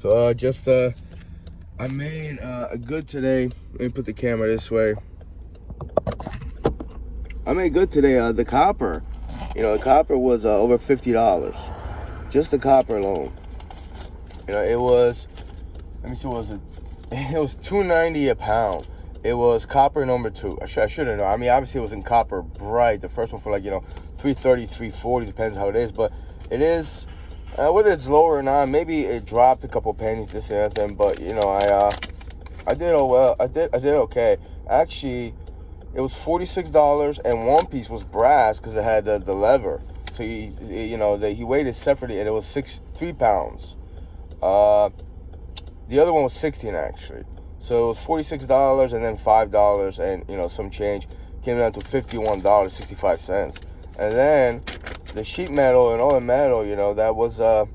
So I made a good today. Let me put the camera this way. I made good today. The copper, the copper was over $50. Just the copper alone. It was. Let me see, what was it? It was $2.90 a pound. It was copper number 2. I should have known. I mean, obviously it was in copper bright. The first one for like $3.30, $3.40, depends how it is. But it is. Whether it's lower or not, maybe it dropped a couple pennies, this and that thing, but I did well. I did okay. Actually, it was $46, and one piece was brass because it had the lever. So he weighed it separately, and it was 3 pounds. The other one was 16 actually. So it was $46 and then $5 and some change, came down to $51.65, and then the sheet metal and all the metal, that was I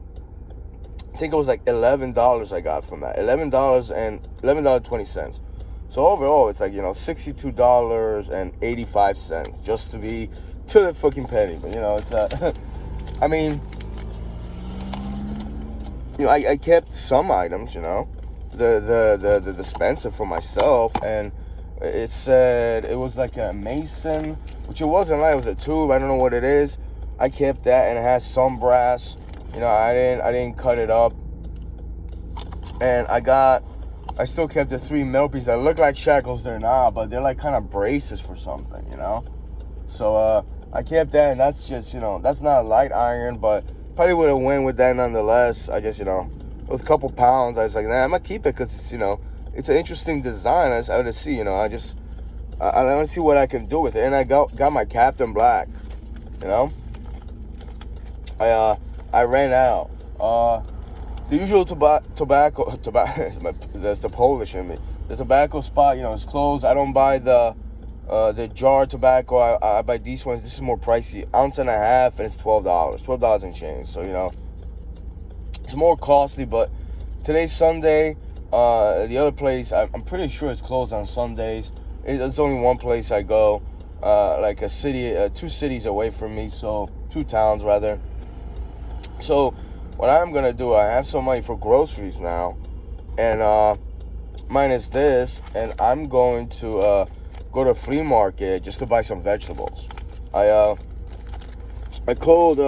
think it was like $11 I got from that. $11.20. So overall it's like $62.85 just to be to the fucking penny. But it's I mean, I kept some items, the dispenser for myself, and it said it was like a mason, which it wasn't like, it was a tube. I don't know what it is. I kept that, and it has some brass. I didn't cut it up. And I still kept the 3 metal pieces that look like shackles. They're not, but they're like kind of braces for something, So I kept that, and that's just, that's not a light iron, but probably would have went with that nonetheless. I just, it was a couple pounds. I was like, nah, I'm gonna keep it because it's, it's an interesting design. I want to see, I want to see what I can do with it. And I got my Captain Black, I ran out. The usual tobacco, that's the Polish in me. The tobacco spot, it's closed. I don't buy the jar tobacco. I buy these ones. This is more pricey. Ounce and a half, and it's $12 and change. So it's more costly. But today's Sunday. The other place, I'm pretty sure it's closed on Sundays. There's only one place I go, like a city, 2 cities away from me. So 2 towns rather. So what I'm gonna do, I have some money for groceries now, and minus this, and I'm going to go to a flea market just to buy some vegetables. I called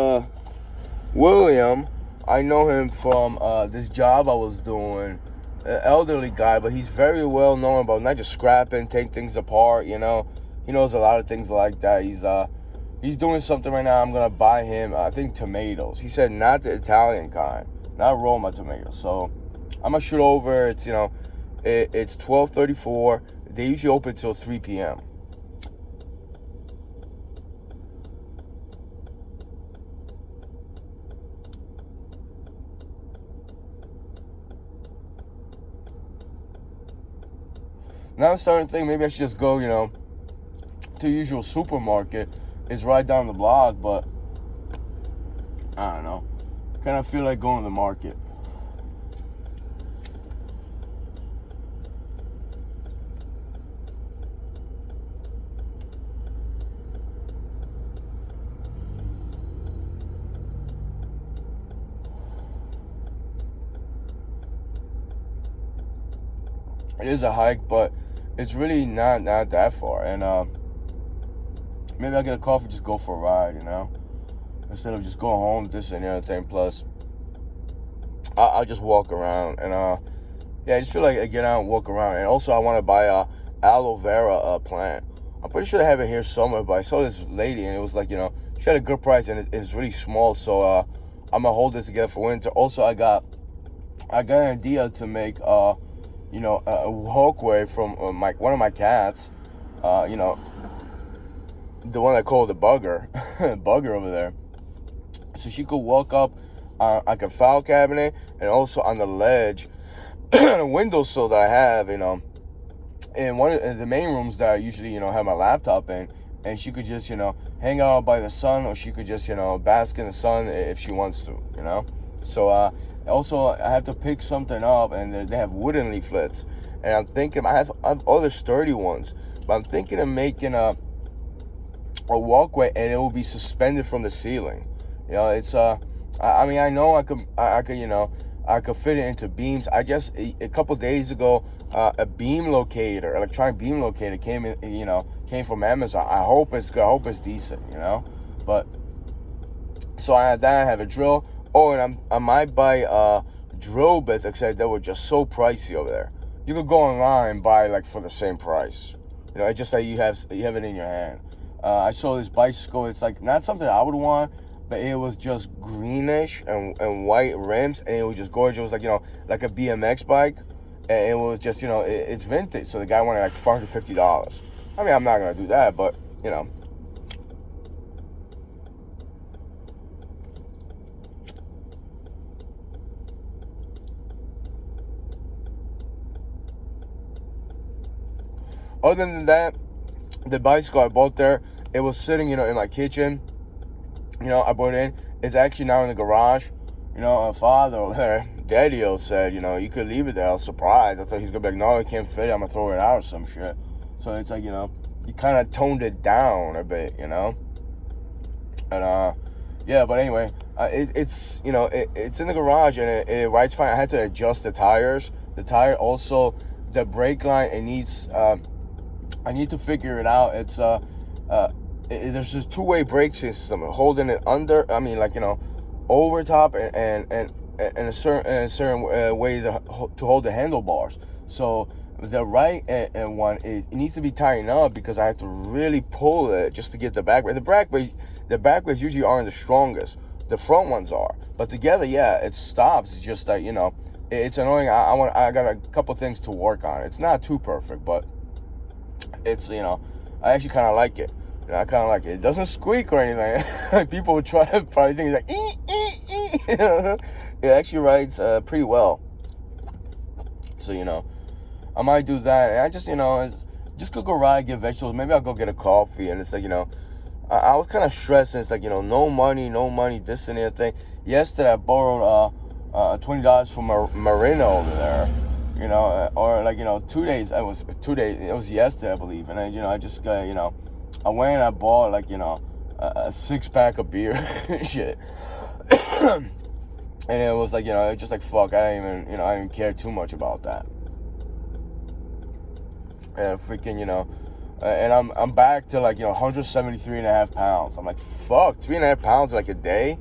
William. I know him from this job I was doing. An elderly guy, but he's very well known about not just scrapping, take things apart. He knows a lot of things like that. He's doing something right now. I'm gonna buy him, I think, tomatoes. He said not the Italian kind, not Roma tomatoes. So I'm gonna shoot over. It's it's 12:34. They usually open till 3 p.m. Now I'm starting to think maybe I should just go, to the usual supermarket. It's right down the block, but I don't know. Kind of feel like going to the market. It is a hike, but it's really not that far. And maybe I'll get a coffee, just go for a ride, instead of just going home, this and the other thing. Plus, I'll just walk around, and I just feel like I get out and walk around. And also, I want to buy a aloe vera plant. I'm pretty sure they have it here somewhere, but I saw this lady, and it was like, she had a good price, and it's really small. So I'm gonna hold it together for winter. Also, I got an idea to make a walkway from one of my cats. The one I call the bugger, bugger over there. So she could walk up like a file cabinet, and also on the ledge, on a windowsill that I have, in one of the main rooms that I usually, have my laptop in. And she could just, hang out by the sun, or she could just, bask in the sun if she wants to, So also I have to pick something up, and they have wooden leaflets. And I'm thinking, I have other sturdy ones, but I'm thinking of making a walkway, and it will be suspended from the ceiling. It's I mean, I know I could I could fit it into beams. I just a couple days ago, a beam locator, electronic beam locator came in, came from Amazon. I hope it's good. I hope it's decent, But so I had that. I have a drill. Oh, and I might buy drill bits, except they were just so pricey over there. You could go online and buy like for the same price. It's just like you have it in your hand. I saw this bicycle. It's like not something I would want, but it was just greenish and white rims, and it was just gorgeous. It was like like a BMX bike, and it was just it's vintage. So the guy wanted like $450. I mean, I'm not gonna do that, but Other than that, the bicycle I bought there, it was sitting, in my kitchen. I brought it in. It's actually now in the garage. Father over there, Daddy-o said, you could leave it there. I was surprised. I thought he's gonna be like, no, I can't fit it. I'm gonna throw it out or some shit. So it's like, he kind of toned it down a bit, And yeah, but anyway, it's it's in the garage and it rides fine. I had to adjust the tires. The tire also, the brake line, it needs. I need to figure it out. It's there's this two-way brake system holding it under. I mean, like over top and a certain way to hold the handlebars. So the right one it needs to be tightened up because I have to really pull it just to get the back brake. The back brakes usually aren't the strongest. The front ones are, but together, yeah, it stops. It's just that it's annoying. I got a couple things to work on. It's not too perfect, but it's I actually kind of like it. I kind of like it. It doesn't squeak or anything. People would try to probably think it's like it actually rides pretty well. So I might do that. And I just just go ride, get vegetables. Maybe I'll go get a coffee. And it's like I was kind of stressed. And it's like no money, this and that thing. Yesterday I borrowed $20 from Marina over there. Or like 2 days. It was 2 days. It was yesterday, I believe. And then I just got I went and I bought like a 6-pack of beer, shit. And it was like it's just like fuck. I didn't care too much about that. And freaking and I'm back to like 173.5 pounds. I'm like fuck, 3.5 pounds like a day.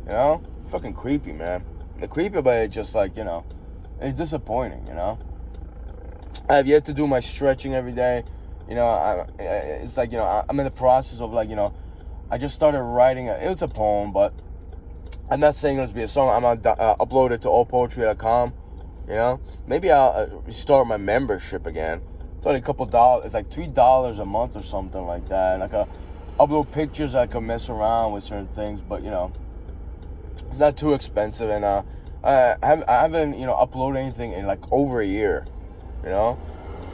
Fucking creepy, man. The creepy, but it's just like it's disappointing, I have yet to do my stretching every day. It's like, I'm in the process of like, I just started writing, it was a poem, but I'm not saying it's be a song. I'm going to upload it to allpoetry.com, Maybe I'll restart my membership again. It's only a couple dollars. It's like $3 a month or something like that. And I can upload pictures. I can mess around with certain things, but, it's not too expensive. And I haven't uploaded anything in like over a year.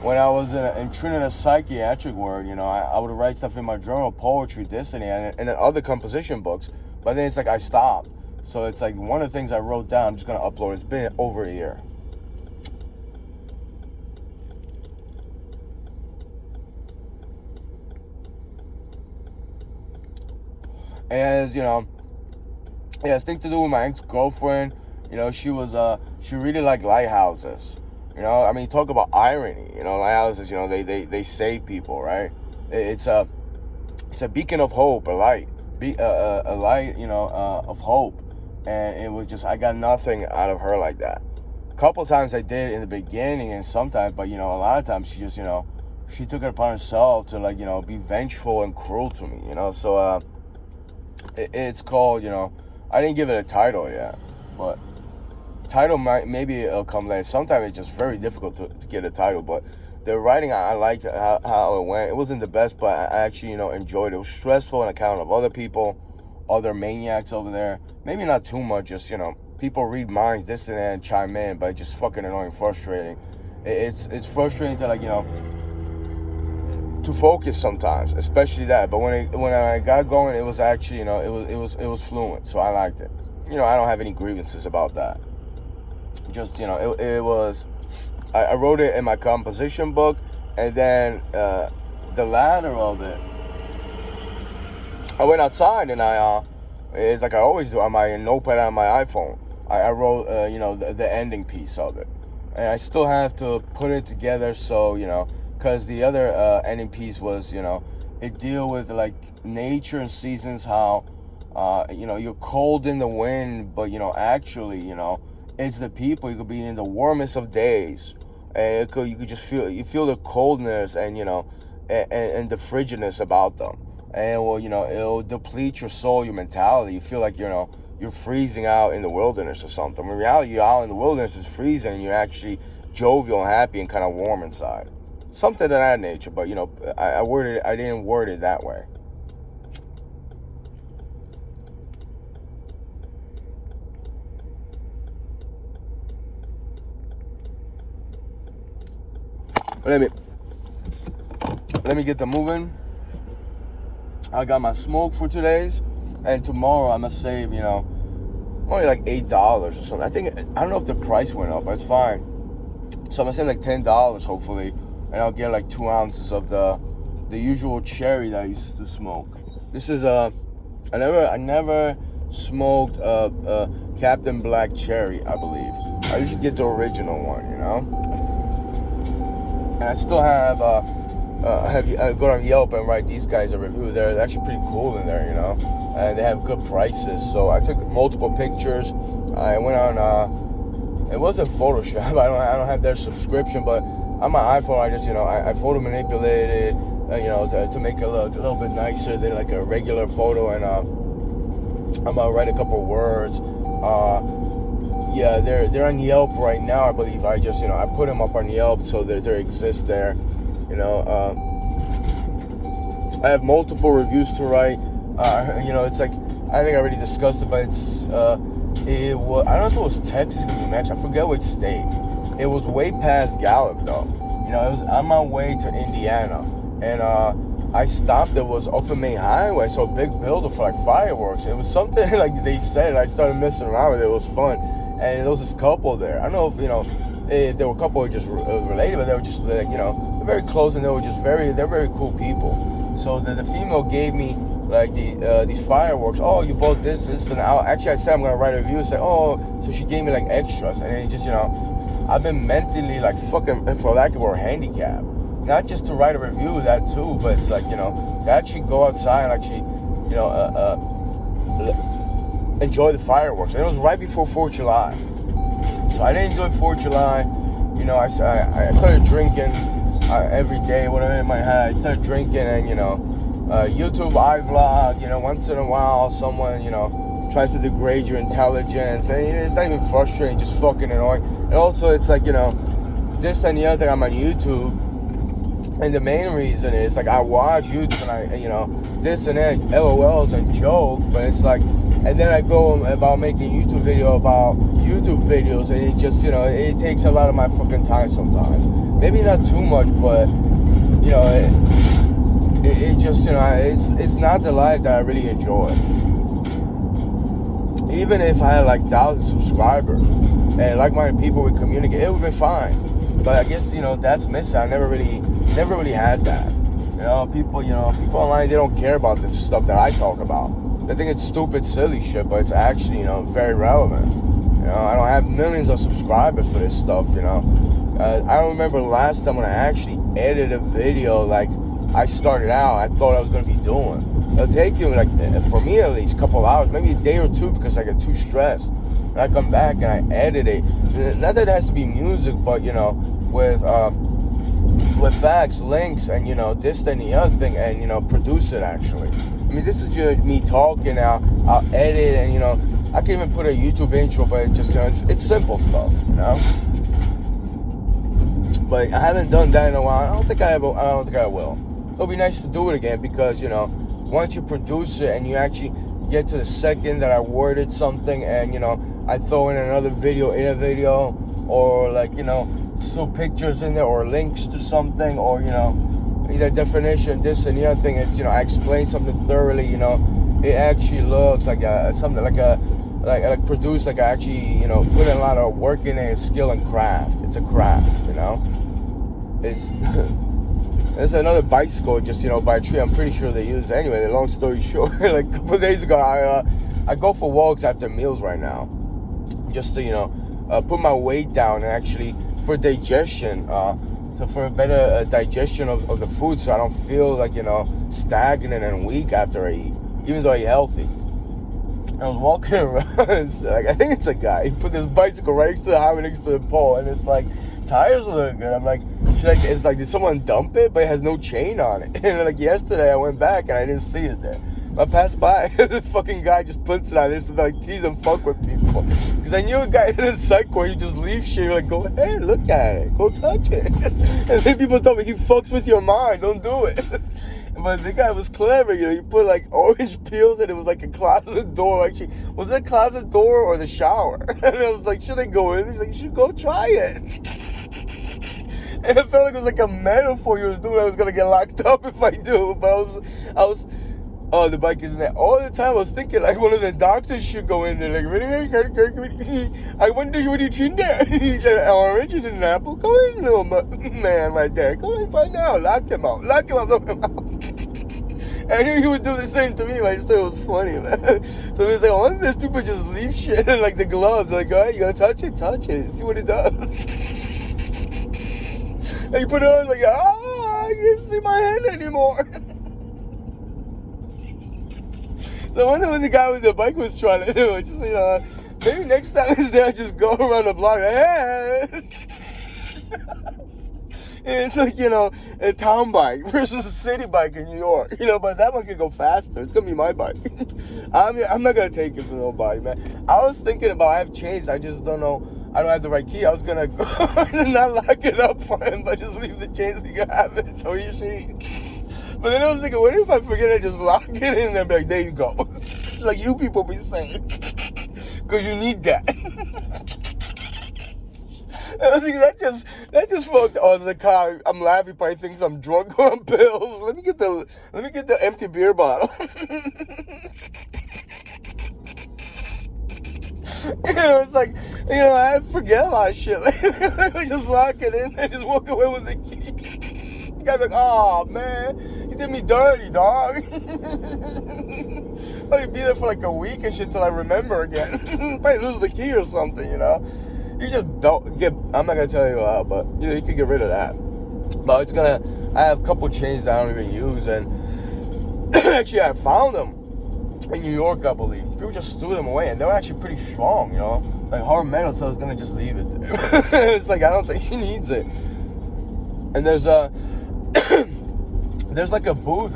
When I was in Trinidad psychiatric ward, I would write stuff in my journal, poetry, this and that, and then other composition books. But then it's like I stopped. So it's like one of the things I wrote down, I'm just gonna upload. It's been over a year. And as it has things to do with my ex-girlfriend. She really liked lighthouses. I mean, talk about irony. Lighthouses, they save people, right? It's a beacon of hope, a light, a light, of hope. And it was just, I got nothing out of her like that. A couple times I did in the beginning, and sometimes, but a lot of times she just, she took it upon herself to like, be vengeful and cruel to me. So it's called, I didn't give it a title yet, but title maybe it'll come later. Sometimes it's just very difficult to get a title, but the writing, I liked how it went. It wasn't the best, but I actually enjoyed it. It was stressful on account of other people, other maniacs over there. Maybe not too much, just people read minds, this and that, and chime in, but it's just fucking annoying, frustrating. It's frustrating to like to focus sometimes, especially that. But when I got going, it was actually it was fluent, so I liked it. I don't have any grievances about that. Just it was. I wrote it in my composition book, and then the latter of it, I went outside and it's like I always do on my notepad on my iPhone. I wrote, the ending piece of it. And I still have to put it together, so, because the other ending piece was, it deal with, like, nature and seasons, how, you're cold in the wind, but, actually, it's the people. You could be in the warmest of days, and you could just feel the coldness and, and the frigidness about them. And, well, it'll deplete your soul, your mentality. You feel like, you're freezing out in the wilderness or something. In reality, you're out in the wilderness, it's freezing, and you're actually jovial and happy and kind of warm inside. Something of that nature, but, I didn't word it that way. Let me get the moving. I got my smoke for today's, and tomorrow I'm gonna save, only like $8 or something. I don't know if the price went up, but it's fine. So I'm gonna save like $10 hopefully, and I'll get like 2 ounces of the usual cherry that I used to smoke. This is I never smoked Captain Black Cherry, I believe. I usually get the original one, And I still have I go on Yelp and write these guys a review. They're actually pretty cool in there, and they have good prices. So I took multiple pictures. I went on it wasn't Photoshop. I don't have their subscription, but on my iPhone I just I photo manipulated to make it look a little bit nicer than like a regular photo, and I'm gonna write a couple words. Yeah, they're on Yelp right now, I believe. I just I put them up on Yelp so that they exist there. I have multiple reviews to write. It's like, I think I already discussed it, but it was, I don't know if it was Texas or New Mexico. I forget which state. It was way past Gallup though. It was on my way to Indiana, and I stopped. It was off the main highway, so a big building for like fireworks. It was something like they said. I started messing around with it. It was fun, and there was this couple there. I don't know if there were a couple who were just related, but they were just like, they're very close, and they're very cool people. So the female gave me like these fireworks. Oh, you bought this, and actually I said I'm gonna write a review. Say, oh, so she gave me like extras, and it just I've been mentally like fucking, for lack of a word, handicapped. Not just to write a review, that too, but it's like to actually go outside and actually enjoy the fireworks. And it was right before 4th of July. So I didn't enjoy 4th of July. I started drinking every day, whatever in my head. I started drinking, and YouTube iVlog. Once in a while, someone tries to degrade your intelligence, and it's not even frustrating, just fucking annoying. And also, it's like this and the other thing. I'm on YouTube, and the main reason is like I watch YouTube, and I this and that, LOLs and jokes, but it's like. And then I go about making YouTube video about YouTube videos, and it just, it takes a lot of my fucking time sometimes. Maybe not too much, but, it just, it's not the life that I really enjoy. Even if I had like 1,000 subscribers and like-minded people would communicate, it would be fine. But I guess, that's missing. I never really had that. People online, they don't care about this stuff that I talk about. They think it's stupid, silly shit, but it's actually, very relevant. I don't have millions of subscribers for this stuff, I don't remember the last time when I actually edited a video like I started out, I thought I was going to be doing. It'll take you, like, for me at least, a couple hours, maybe a day or two, because I get too stressed. And I come back and I edit it. Not that it has to be music, but, with facts, links, and, this and the other thing, and, produce it, actually. I mean, this is just me talking. I'll edit, and I can even put a YouTube intro, but it's just it's simple stuff, But I haven't done that in a while. I don't think I will. It'll be nice to do it again because once you produce it and you actually get to the second that I worded something, and I throw in another video in a video, or like still pictures in there, or links to something, or either definition, this and the other thing. It's I explain something thoroughly. It actually looks like something like produced, like I actually put in a lot of work in it, skill and craft. It's a craft, It's there's another bicycle just by a tree. I'm pretty sure they use it. Anyway, long story short, like a couple of days ago, I go for walks after meals right now. just to, put my weight down, and actually for digestion, so for a better digestion of the food, so I don't feel like, stagnant and weak after I eat, even though I eat healthy. I was walking around, so like, I think it's a guy. He put this bicycle right next to the highway, next to the pole, and it's like, tires look good. I'm like, it's like, did someone dump it? But it has no chain on it. And like yesterday, I went back and I didn't see it there. I passed by, the fucking guy just puts it on just to like tease and fuck with people. Because I knew a guy in a psych where you just leave shit, you're like, go ahead, look at it, go touch it. And then people told me, he fucks with your mind, don't do it. But the guy was clever, he put like orange peels, and it was like a closet door. Actually, was it a closet door or the shower? And I was like, should I go in? He's like, you should go try it. And it felt like it was like a metaphor he was doing. I was gonna get locked up if I do. But I was. Oh, the bike is in there. All the time I was thinking like one of the doctors should go in there. Like, really? I wonder what it's in there. He said, an orange and an apple. Go in, little man right there. Go and find out. Lock him out. Lock him out. I knew he would do the same to me, but I just thought it was funny, man. So he was like, I wonder if people just leave shit in like the gloves. Like, all right, you gotta touch it, see what it does. And you put it on, like, I can't see my hand anymore. So I wonder what the guy with the bike was trying to do. Just, maybe next time is there, just go around the block. Hey. It's like, a town bike versus a city bike in New York. But that one can go faster. It's going to be my bike. I'm not going to take it from nobody, man. I was thinking about, I have chains. I just don't know. I don't have the right key. I was going to not lock it up for him, but just leave the chains. You can have it. Or you see. But then I was thinking, what if I forget to just lock it in and be like, there you go. It's like you people be saying. Because you need that. And I was thinking, that just fucked on the car. I'm laughing, probably thinks I'm drunk or on pills. Let me get the empty beer bottle. It's like, I forget a lot of shit. I just lock it in and just walk away with the key. The guy's like, oh man, you did me dirty, dog. I'll be there for like a week and shit till I remember again. Probably lose the key or something, You just don't get, I'm not gonna tell you how, but you can get rid of that. But I have a couple chains that I don't even use, and actually I found them in New York, I believe. People just threw them away, and they were actually pretty strong, like hard metal, so I was gonna just leave it there. It's like, I don't think he needs it. And there's like a booth,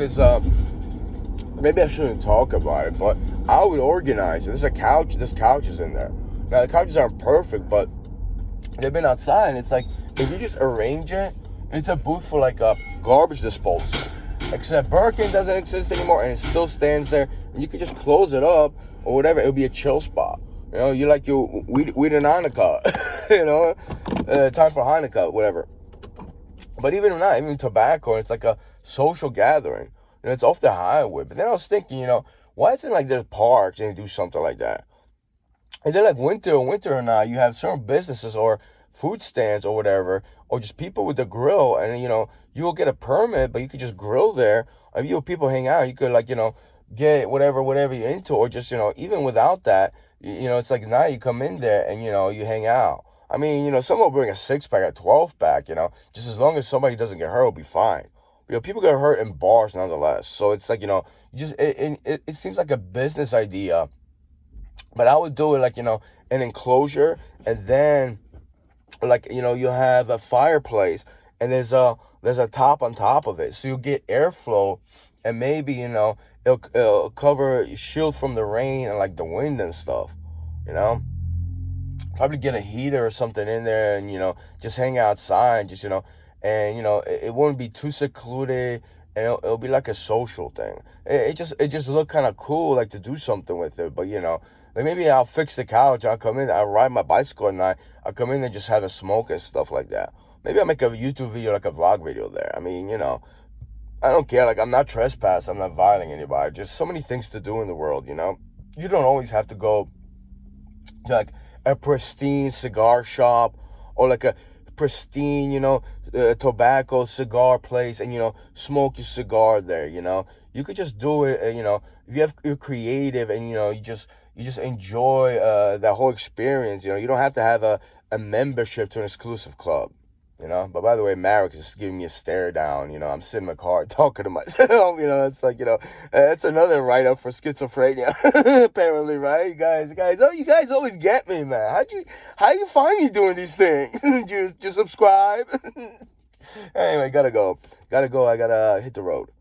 maybe I shouldn't talk about it, but I would organize it. There's a couch, this couch is in there. Now the couches aren't perfect, but they've been outside, and it's like, if you just arrange it, it's a booth for like a garbage disposal. Except Birkin doesn't exist anymore, and it still stands there, and you can just close it up or whatever. It'll be a chill spot. You like your weed and Hanukkah, time for Hanukkah, whatever. But even not, even tobacco, it's like a social gathering. It's off the highway. But then I was thinking, why isn't like there's parks and they do something like that? And then like winter or not, you have certain businesses or food stands or whatever, or just people with the grill, and you'll get a permit, but you could just grill there. If people hang out, you could like, get whatever you're into, or just, even without that, it's like now you come in there and, you hang out. I mean, someone will bring a 6-pack, a 12-pack, just as long as somebody doesn't get hurt, it'll be fine. People get hurt in bars nonetheless. So it's like, it seems like a business idea, but I would do it like, an enclosure, and then like, you have a fireplace, and there's a top on top of it. So you get airflow, and maybe, it'll cover, shield from the rain and like the wind and stuff, Probably get a heater or something in there, and, just hang outside, just, and, it wouldn't be too secluded, and it'll be like a social thing. It just looked kind of cool, like to do something with it, but, like maybe I'll fix the couch, I'll come in, I'll ride my bicycle at night, I'll come in and just have a smoke and stuff like that. Maybe I'll make a YouTube video, like a vlog video there. I mean, I don't care, like I'm not trespassing, I'm not violating anybody, just so many things to do in the world, You don't always have to go to like a pristine cigar shop, or like a pristine, tobacco cigar place, and, smoke your cigar there, You could just do it, if you're creative, and, you just enjoy that whole experience. You know, you don't have to have a membership to an exclusive club. You know, but by the way, Marek is just giving me a stare down. You know, I'm sitting in my car talking to myself. You know, it's like, you know, it's another write up for schizophrenia. Apparently, right? You guys always get me, man. How you find me doing these things? Just subscribe. Anyway, gotta go. I gotta hit the road.